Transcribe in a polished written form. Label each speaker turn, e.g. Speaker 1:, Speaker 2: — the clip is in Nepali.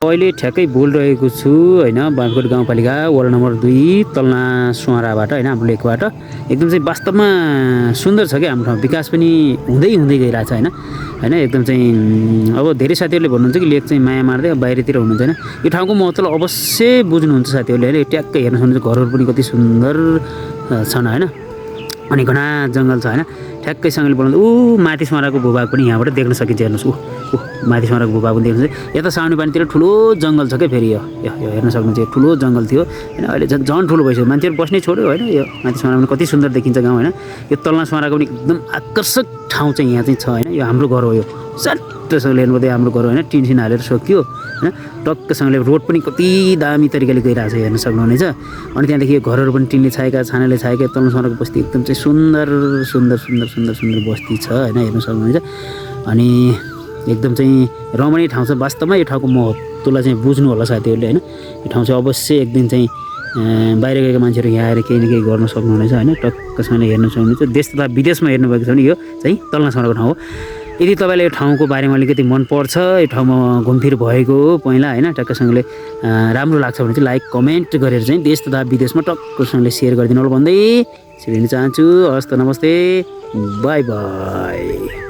Speaker 1: अहिले ठ्याक्कै बोलिरहेको छु होइन बाँसकोट गाउँपालिका वडा नम्बर 2 तल्ना सुवाराबाट होइन हाम्रो लेकबाट एकदम चाहिँ वास्तवमा सुन्दर छ क्या हाम्रो ठाउँ विकास पनि हुँदै गइरहेछ होइन होइन एकदम चाहिँ अब धेरै साथीहरूले भन्नुहुन्छ कि लेक चाहिँ माया मार्दै बाहिरतिर हुनुहुन्छ होइन यो ठाउँको महत्त्व अवश्य बुझ्नुहुन्छ साथीहरूले होइन ट्याक्कै हेर्न सक्नुहुन्छ घरहरू पनि कति सुन्दर छन् होइन अनि घना जङ्गल छ होइन ठ्याक्कैसँगले बोलाउँदा माथि सुवाराको भूभाग पनि यहाँबाट देख्न सकिन्छ हेर्नुहोस् माथि सुवाराको भूभाग पनि देख्नुहुन्छ यता साउनी पानीतिर ठुलो जङ्गल छ क्या फेरि यो हेर्न सक्नुहुन्छ यो ठुलो जङ्गल थियो होइन अहिले झन् ठुलो भइसक्यो मान्छेहरू बस्नै छोड्यो होइन यो माथि सुवारा पनि कति सुन्दर देखिन्छ गाउँ होइन यो तल्ना सुवाराको पनि एकदम आकर्षक ठाउँ चाहिँ यहाँ चाहिँ छ होइन यो हाम्रो घर हो यो सट्टसँगले हेर्नु पर्दा हाम्रो घर होइन टिन हालेर सकियो होइन टक्कसँगले रोड पनि कति दामी तरिकाले गइरहेको छ हेर्न सक्नुहुनेछ अनि त्यहाँदेखि यो घरहरू पनि टिनले छाएका छानाले छाएका तल्लो सुवाराको बस्ती एकदम चाहिँ सुन्दर बस्ती छ होइन हेर्न सक्नुहुनेछ अनि एकदम चाहिँ रमणीय ठाउँ छ वास्तवमा यो ठाउँको महत्त्वलाई चाहिँ बुझ्नु होला साथीहरूले होइन यो ठाउँ चाहिँ अवश्य एक दिन चाहिँ बाहिर गएका मान्छेहरू यहाँ आएर केही न केही गर्न सक्नुहुनेछ होइन टक्कसँगले हेर्न सक्नुहुनेछ देश तथा विदेशमा हेर्नुभएको छ भने यो चाहिँ तल्ना सुवाराको ठाउँ हो यदि तपाईँलाई यो ठाउँको बारेमा अलिकति मनपर्छ यो ठाउँमा घुमफिर भएको हो पहिला होइन टक्कसँगले राम्रो लाग्छ भने चाहिँ लाइक कमेन्ट गरेर चाहिँ देश तथा विदेशमा टक्कसँगले सेयर गरिदिनु होला भन्दै छिरिन चाहन्छु हस् त नमस्ते बाई बाई।